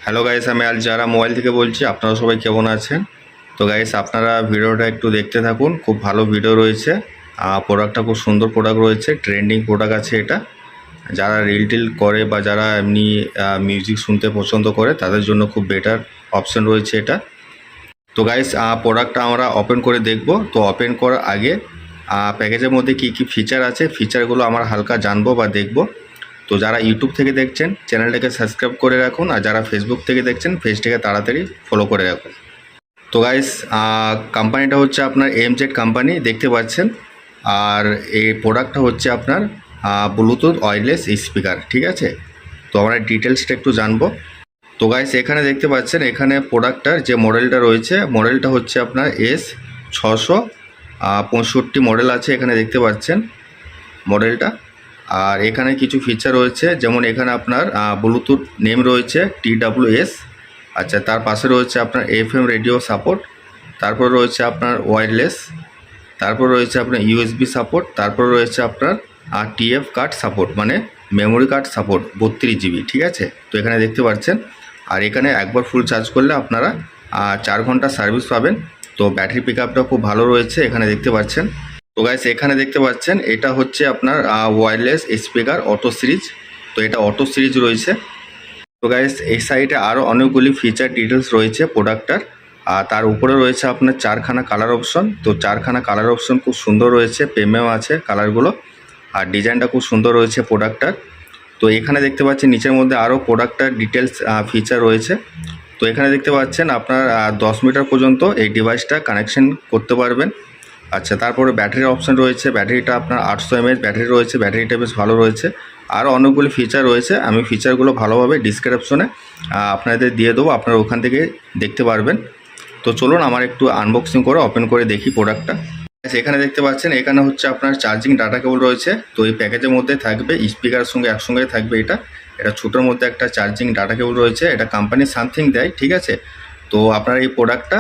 Hello guys, আমি আল জারা mobile থেকে বলছি। আপনারা সবাই কেমন আছেন? তো গাইস, আপনারা ভিডিওটা একটু দেখতে থাকুন। খুব ভালো ভিডিও রয়েছে। প্রোডাক্টটা খুব সুন্দর প্রোডাক্ট রয়েছে, ট্রেন্ডিং প্রোডাক্ট আছে এটা। যারা রিল টিল করে বা যারা এমনি মিউজিক শুনতে পছন্দ করে তাদের জন্য খুব বেটার অপশন রয়েছে এটা। তো গাইস, প্রোডাক্টটা আমরা ওপেন করে দেখব। তো ওপেন করার আগে প্যাকেজের মধ্যে কি কি ফিচার আছে, ফিচারগুলো আমরা হালকা জানবো বা দেখব। তো যারা ইউটিউব থেকে দেখছেন চ্যানেলটাকে সাবস্ক্রাইব করে রাখুন, আর যারা ফেসবুক থেকে দেখছেন পেজটাকে তাড়াতাড়ি ফলো করে রাখুন। তো গাইস, কোম্পানিটা হচ্ছে আপনার এমজেড কোম্পানি, দেখতে পাচ্ছেন। আর এই প্রোডাক্টটা হচ্ছে আপনার ব্লুটুথ ওয়্যারলেস স্পিকার, ঠিক আছে। তো আমরা ডিটেলসটা একটু জানবো। তো গাইস, এখানে দেখতে পাচ্ছেন, এখানে প্রোডাক্টটার যে মডেলটা রয়েছে, মডেলটা হচ্ছে আপনার S665 মডেল আছে, এখানে দেখতে পাচ্ছেন মডেলটা। আর এখানে কিছু ফিচার রয়েছে, যেমন এখানে আপনার ব্লুটুথ নেম রয়েছে TWS। আচ্ছা, তার পাশে রয়েছে আপনার FM রেডিও সাপোর্ট, তারপর রয়েছে আপনার ওয়্যারলেস, তারপর রয়েছে আপনার USB সাপোর্ট, তারপর রয়েছে আপনার TF কার্ড সাপোর্ট, মানে মেমোরি কার্ড সাপোর্ট 32 GB, ঠিক আছে। তো এখানে দেখতে পাচ্ছেন। আর এখানে একবার ফুল চার্জ করলে আপনারা 4 ঘন্টা সার্ভিস পাবেন। তো ব্যাটারি পিক আপটা খুব ভালো রয়েছে, এখানে দেখতে পাচ্ছেন। তো গাইস, এখানে দেখতে পাচ্ছেন এটা হচ্ছে আপনার ওয়্যারলেস স্পিকার অটো সিরিজ। তো এটা অটো সিরিজ রয়েছে। তো গাইস, এই সাইডে আরও অনেকগুলি ফিচার ডিটেলস রয়েছে প্রোডাক্টটার। আর তার উপরে রয়েছে আপনার 4খানা কালার অপশন। তো 4খানা কালার অপশন খুব সুন্দর রয়েছে, প্রিমিয়াম আছে কালারগুলো। আর ডিজাইনটা খুব সুন্দর রয়েছে প্রোডাক্টটার। তো এখানে দেখতে পাচ্ছেন নিচের মধ্যে আরও প্রোডাক্টটার ডিটেলস ফিচার রয়েছে। তো এখানে দেখতে পাচ্ছেন আপনার 10 মিটার পর্যন্ত এই ডিভাইসটা কানেকশন করতে পারবেন। আচ্ছা, তারপরে ব্যাটারির অপশান রয়েছে। ব্যাটারিটা আপনার 800 mAh ব্যাটারি রয়েছে, ব্যাটারিটা বেশ ভালো রয়েছে। আরও অনেকগুলি ফিচার রয়েছে, আমি ফিচারগুলো ভালোভাবে ডিসক্রিপশনে আপনাদের দিয়ে দেবো, আপনারা ওখান থেকে দেখতে পারবেন। তো চলুন আমার একটু আনবক্সিং করে ওপেন করে দেখি প্রোডাক্টটা। এখানে দেখতে পাচ্ছেন, এখানে হচ্ছে আপনার চার্জিং ডাটা কেবল রয়েছে। তো এই প্যাকেজের মধ্যে থাকবে স্পিকারের সঙ্গে একসঙ্গে থাকবে এটা ছোটোর মধ্যে একটা চার্জিং ডাটা কেবল রয়েছে। এটা কোম্পানি সামথিং দেয়, ঠিক আছে। তো আপনার এই প্রোডাক্টটা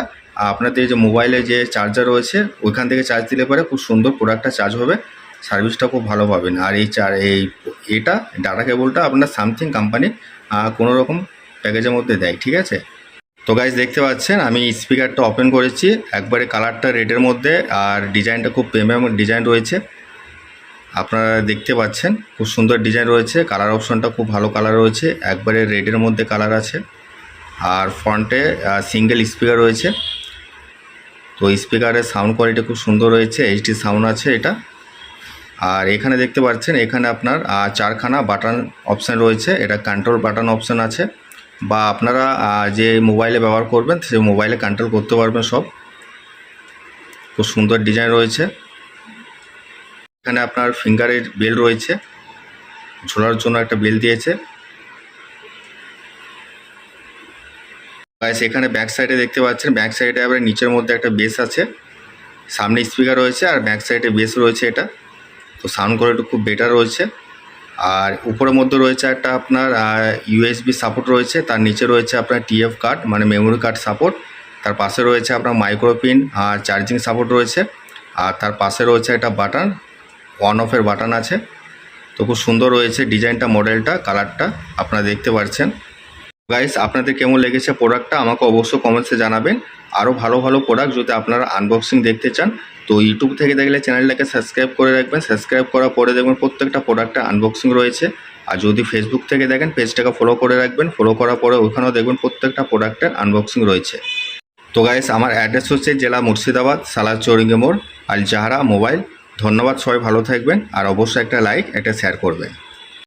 আপনাদের যে মোবাইলে যে চার্জার রয়েছে ওইখান থেকে চার্জ দিলে পরে খুব সুন্দর প্রোডাক্টটা চার্জ হবে, সার্ভিসটা খুব ভালো পাবেন। আর এটা ডাটা কেবলটা আপনার সামথিং কোম্পানি কোনো রকম প্যাকেজের মধ্যে দেয়, ঠিক আছে। তো গাইজ, দেখতে পাচ্ছেন আমি স্পিকারটা ওপেন করেছি, একবারে কালারটা রেডের মধ্যে, আর ডিজাইনটা খুব প্রিমিয়াম ডিজাইন রয়েছে। আপনারা দেখতে পাচ্ছেন খুব সুন্দর ডিজাইন রয়েছে, কালার অপশনটা খুব ভালো কালার রয়েছে, একবারে রেডের মধ্যে কালার আছে। আর ফ্রন্টে সিঙ্গেল স্পিকার রয়েছে। তো স্পিকারের সাউন্ড কোয়ালিটি খুব সুন্দর রয়েছে, HD সাউন্ড আছে এটা। আর এখানে দেখতে পাচ্ছেন, এখানে আপনার 4খানা বাটন অপশান রয়েছে, এটা কন্ট্রোল বাটন অপশান আছে, বা আপনারা যে মোবাইলে ব্যবহার করবেন সেই মোবাইলে কন্ট্রোল করতে পারবেন সব। খুব সুন্দর ডিজাইন রয়েছে। এখানে আপনার ফিঙ্গারের বেল রয়েছে, ঝোলার জন্য একটা বেল দিয়েছে। গাইস, এখানে ব্যাক সাইডে দেখতে পাচ্ছেন, ব্যাক সাইডে আবার নিচের মধ্যে একটা বেস আছে, সামনে স্পিকার রয়েছে আর ব্যাক সাইডে বেস রয়েছে এটা। তো সাউন্ড কোয়ালিটি খুব বেটার রয়েছে। আর উপরের মধ্যে রয়েছে একটা আপনার USB সাপোর্ট রয়েছে, তার নিচে রয়েছে আপনার TF কার্ড মানে মেমোরি কার্ড সাপোর্ট, তার পাশে রয়েছে আপনার মাইক্রোপিন আর চার্জিং সাপোর্ট রয়েছে। আর তার পাশে রয়েছে একটা বাটন, অন অফের বাটন আছে। তো খুব সুন্দর রয়েছে ডিজাইনটা, মডেলটা, কালারটা আপনারা দেখতে পাচ্ছেন। গাইস, আপনাদের কেমন লেগেছে প্রোডাক্টটা আমাকে অবশ্যই কমেন্টসে জানাবেন। আরও ভালো ভালো প্রোডাক্ট যদি আপনারা আনবক্সিং দেখতে চান তো ইউটিউব থেকে দেখলে চ্যানেলটাকে সাবস্ক্রাইব করে রাখবেন। সাবস্ক্রাইব করার পরে দেখবেন প্রত্যেকটা প্রোডাক্টের আনবক্সিং রয়েছে। আর যদি ফেসবুক থেকে দেখেন পেজটাকে ফলো করে রাখবেন, ফলো করার পরে ওখানেও দেখবেন প্রত্যেকটা প্রোডাক্টের আনবক্সিং রয়েছে। তো গাইস, আমার অ্যাড্রেস হচ্ছে জেলা মুর্শিদাবাদ, সালার চৌরিঙ্গি মোড়, আল জাহারা মোবাইল। ধন্যবাদ, সবাই ভালো থাকবেন। আর অবশ্যই একটা লাইক, একটা শেয়ার করবেন।